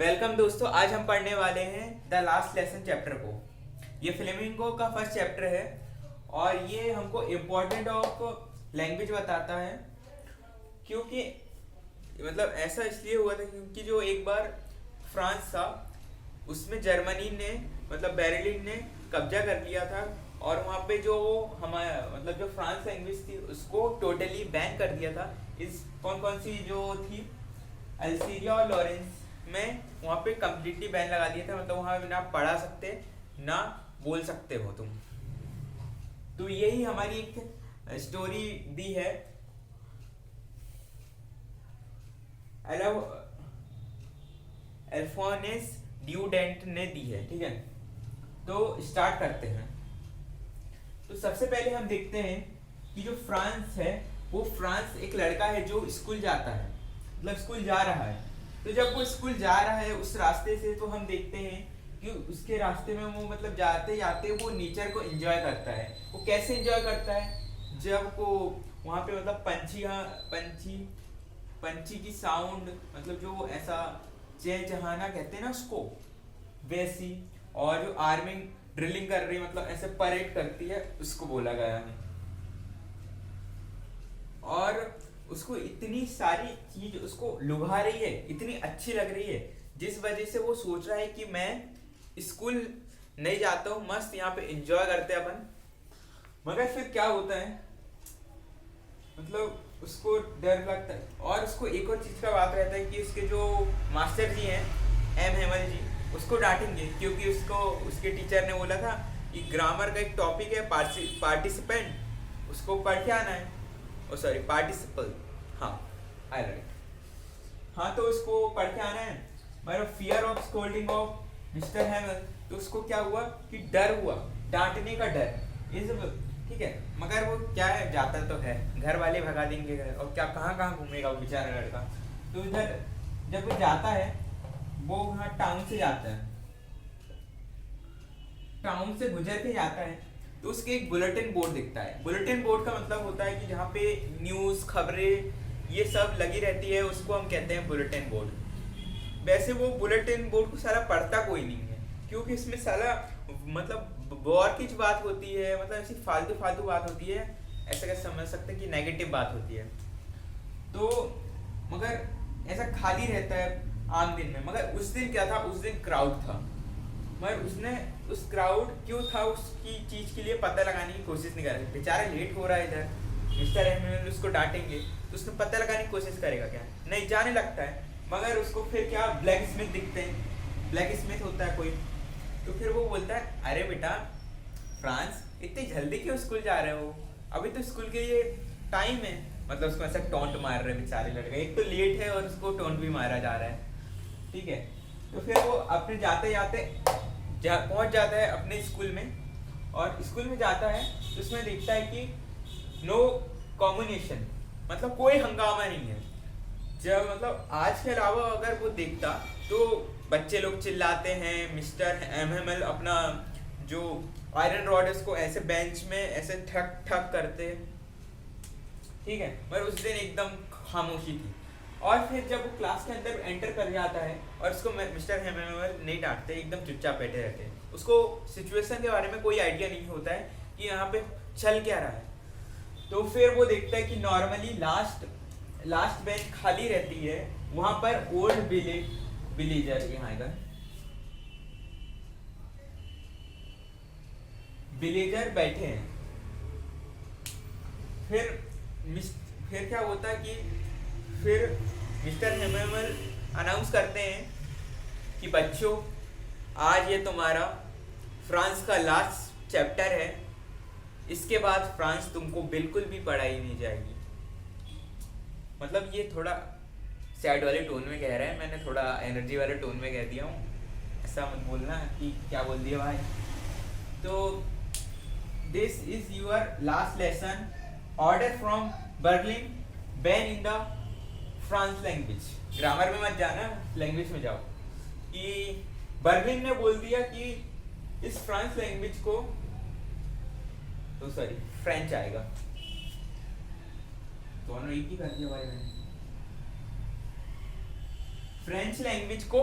Welcome दोस्तों, आज हम पढ़ने वाले हैं द लास्ट लेसन चैप्टर को। ये फ्लेमिंगो का फर्स्ट चैप्टर है और ये हमको इम्पोर्टेंट ऑफ लैंग्वेज बताता है। क्योंकि मतलब ऐसा इसलिए हुआ था क्योंकि जो एक बार फ्रांस था उसमें जर्मनी ने मतलब बेर्लिन ने कब्जा कर लिया था और वहाँ पे जो हमारा मतलब जो फ्रांस लैंग्वेज थी उसको टोटली बैन कर दिया था। इस कौन कौन सी जो थी अल्जीरिया और लॉरेंस में वहाँ पे कम्प्लीटली बैन लगा दिया था। मतलब वहाँ ना पढ़ा सकते ना बोल सकते हो तुम। तो यही हमारी एक स्टोरी दी है अल्फोनेस ड्यूडेंट ने दी है। ठीक है, तो स्टार्ट करते हैं। तो सबसे पहले हम देखते हैं कि जो फ्रांस है वो फ्रांस एक लड़का है जो स्कूल जाता है, मतलब स्कूल जा रहा है। तो जब वो स्कूल जा रहा है उस रास्ते से तो हम देखते हैं कि उसके रास्ते में वो मतलब जाते जाते वो नेचर को एंजॉय करता है। वो कैसे एंजॉय करता है, जब वो वहाँ पे मतलब पंछी पंछी की साउंड मतलब जो ऐसा चहचहाना कहते हैं ना उसको, वैसी, और जो आर्मी ड्रिलिंग कर रही मतलब ऐसे परेड करती है उसको बोला गया है। और उसको इतनी सारी चीज उसको लुभा रही है, इतनी अच्छी लग रही है, जिस वजह से वो सोच रहा है कि मैं स्कूल नहीं जाता हूँ, मस्त यहाँ पे एंजॉय करते हैं अपन। मगर फिर क्या होता है, मतलब उसको डर लगता है। और उसको एक और चीज का बात रहता है कि उसके जो मास्टर जी हैं एम हेमल जी उसको डांटेंगे क्योंकि उसको उसके टीचर ने बोला था कि ग्रामर का एक टॉपिक है पार्टिसिपेंट, उसको पढ़ के आना है। ओ सॉरी, पार्टिसिपल, हाँ आई राइट। हाँ, तो उसको पढ़ के आना है। मगर fear of scolding of mister Hemal, तो उसको क्या हुआ कि डर हुआ, डांटने का डर, ये सब। ठीक है, मगर वो क्या है, जाता तो है, घर वाले भगा देंगे घर, और क्या कहाँ कहाँ घूमेगा वो बेचारा लड़का। तो इधर जब वो जाता है, वो वहाँ टाउन से जाता है, टाउन से गुजर के जाता है, तो उसके एक बुलेटिन बोर्ड दिखता है। बुलेटिन बोर्ड का मतलब होता है कि जहाँ पे न्यूज़ खबरें ये सब लगी रहती है, उसको हम कहते हैं बुलेटिन बोर्ड। वैसे वो बुलेटिन बोर्ड को सारा पढ़ता कोई नहीं है क्योंकि इसमें सारा मतलब वॉर की जो बात होती है, मतलब ऐसी फालतू फालतू बात होती है, ऐसा कैसे समझ सकते हैं कि नेगेटिव बात होती है। तो मगर ऐसा खाली रहता है आम दिन में। मगर उस दिन क्या था, उस दिन क्राउड था। मगर उसने उस क्राउड क्यों था उसकी चीज के लिए पता लगाने की कोशिश नहीं कर रहा। बेचारा लेट हो रहा है इधर, मिस्टर एमिल उसको डांटेंगे तो उसने पता लगाने की कोशिश करेगा क्या, नहीं, जाने लगता है। मगर उसको फिर क्या ब्लैक स्मिथ दिखते हैं, ब्लैक स्मिथ होता है कोई। तो फिर वो बोलता है, अरे बेटा फ्रांस, इतनी जल्दी क्यों स्कूल जा रहे हो, अभी तो स्कूल के लिए टाइम है। मतलब उसको ऐसा टोंट मार रहे बेचारे लड़के, एक तो लेट है और उसको टोंट भी मारा जा रहा है। ठीक है, तो फिर वो अपने जाते जाते पहुंच जाता है अपने स्कूल में। और स्कूल में जाता है तो उसमें देखता है कि नो कॉम्बिनेशन, मतलब कोई हंगामा नहीं है। जब मतलब आज के अलावा अगर वो देखता तो बच्चे लोग चिल्लाते हैं, मिस्टर एमएमएल अपना जो आयरन रॉड है उसको ऐसे बेंच में ऐसे ठक ठक करते। ठीक है, मगर उस दिन एकदम खामोशी थी। और फिर जब वो क्लास के अंदर एंटर कर जाता है और उसको मिस्टर हेमल नहीं डांटते, एकदम चुपचाप बैठे रहते हैं। उसको सिचुएशन के बारे में कोई आइडिया नहीं होता है कि यहाँ पे चल क्या रहा है। तो फिर वो देखता है कि नॉर्मली लास्ट बेंच खाली रहती है, वहां पर ओल्ड विलेजर यहाँ आएगा, विलेजर बैठे हैं। फिर क्या होता है कि फिर मिस्टर हेमल अनाउंस करते हैं कि बच्चों, आज ये तुम्हारा फ्रांस का लास्ट चैप्टर है, इसके बाद फ्रांस तुमको बिल्कुल भी पढ़ाई नहीं जाएगी। मतलब ये थोड़ा सैड वाले टोन में कह रहे हैं, मैंने थोड़ा एनर्जी वाले टोन में कह दिया हूँ, ऐसा मत बोलना कि क्या बोल दिया भाई। तो this is your last lesson, order from Berlin, ban in the France language. Grammar में मत जाना, लैंग्वेज में जाओ। कि बर्लिन ने बोल दिया कि इस फ्रांस लैंग्वेज को, तो सॉरी फ्रेंच आएगा, दोनों एक ही कर दिया भाई मैंने। फ्रेंच लैंग्वेज को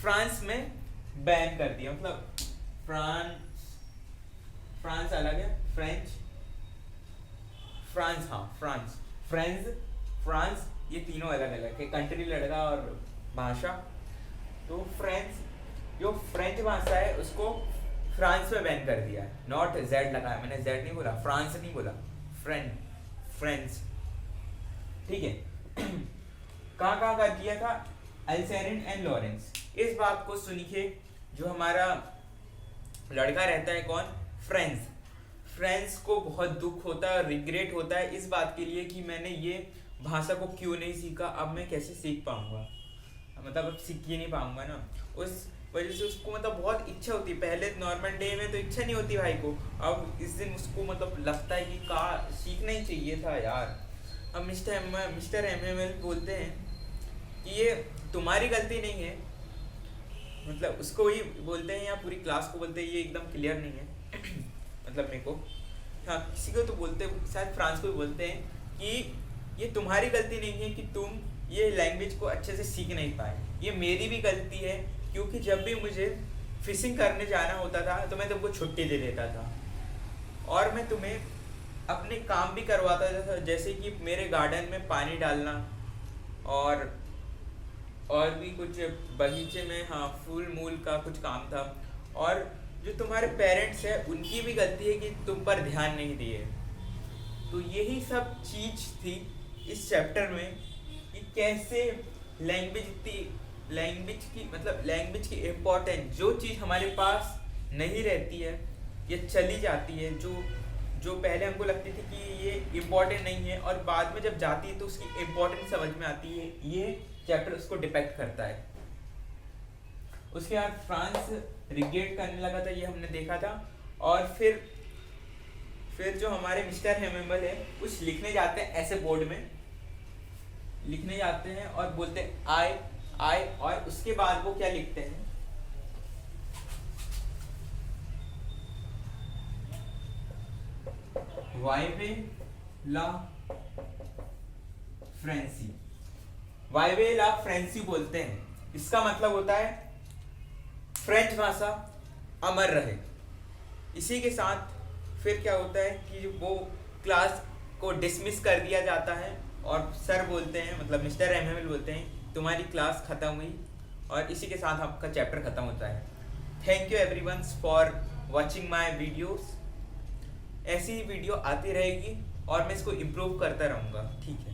फ्रांस में बैन कर दिया, मतलब फ्रांस अलग है, फ्रांस ये तीनों अलग अलग है, कंट्री लड़का और भाषा। तो फ्रेंच, जो फ्रेंच भाषा है उसको फ्रांस में बैन कर दिया है। नॉट जेड लगाया मैंने, जेड नहीं बोला, फ्रांस नहीं बोला, फ्रेंच, ठीक है। कहाँ कहाँ कर दिया था? अल्सेरिन एंड लॉरेंस। इस बात को सुनिए, जो हमारा लड़का रहता है कौन, फ्रेंच को बहुत दुख होता है, रिग्रेट होता है इस बात के लिए कि मैंने ये भाषा को क्यों नहीं सीखा, अब मैं कैसे सीख पाऊंगा, मतलब अब सीख ही नहीं पाऊंगा ना। उस वजह से उसको मतलब बहुत इच्छा होती है, पहले नॉर्मल डे में तो इच्छा नहीं होती भाई को, अब इस दिन उसको मतलब लगता है कि का सीखना ही चाहिए था यार। अब मिस्टर एमएमएल बोलते हैं कि ये तुम्हारी गलती नहीं है, मतलब उसको ही बोलते हैं या पूरी क्लास को बोलते हैं, ये एकदम क्लियर नहीं है मतलब मेरे को, हाँ किसी को तो बोलते हैं, शायद फ्रांस को भी बोलते हैं कि ये तुम्हारी गलती नहीं है कि तुम ये लैंग्वेज को अच्छे से सीख नहीं पाए, ये मेरी भी गलती है, क्योंकि जब भी मुझे फिशिंग करने जाना होता था तो मैं तुमको छुट्टी दे देता था और मैं तुम्हें अपने काम भी करवाता था, जैसे कि मेरे गार्डन में पानी डालना और भी कुछ बगीचे में, हाँ फूल मूल का कुछ काम था। और जो तुम्हारे पेरेंट्स हैं उनकी भी गलती है कि तुम पर ध्यान नहीं दिए। तो यही सब चीज़ थी इस चैप्टर में कि कैसे लैंग्वेज की इम्पोर्टेंस, जो चीज़ हमारे पास नहीं रहती है ये चली जाती है, जो पहले हमको लगती थी कि ये इम्पोर्टेंट नहीं है और बाद में जब जाती है तो उसकी इम्पोर्टेंस समझ में आती है, ये चैप्टर उसको डिपेक्ट करता है। उसके बाद फ्रांस रिग्रेट करने लगा था, ये हमने देखा था। और फिर जो हमारे मिस्टर हेमेबल है कुछ लिखने जाते हैं, ऐसे बोर्ड में लिखने जाते हैं और बोलते हैं आई, और उसके बाद वो क्या लिखते हैं, वाइवे ला फ्रेंसी बोलते हैं। इसका मतलब होता है फ्रेंच भाषा अमर रहे। इसी के साथ फिर क्या होता है कि वो क्लास को डिसमिस कर दिया जाता है और सर बोलते हैं, मतलब मिस्टर एमएमएल बोलते हैं तुम्हारी क्लास ख़त्म हुई, और इसी के साथ आपका चैप्टर ख़त्म होता है। Thank you everyone for watching my videos. ऐसी ही वीडियो आती रहेगी और मैं इसको इम्प्रूव करता रहूँगा, ठीक है।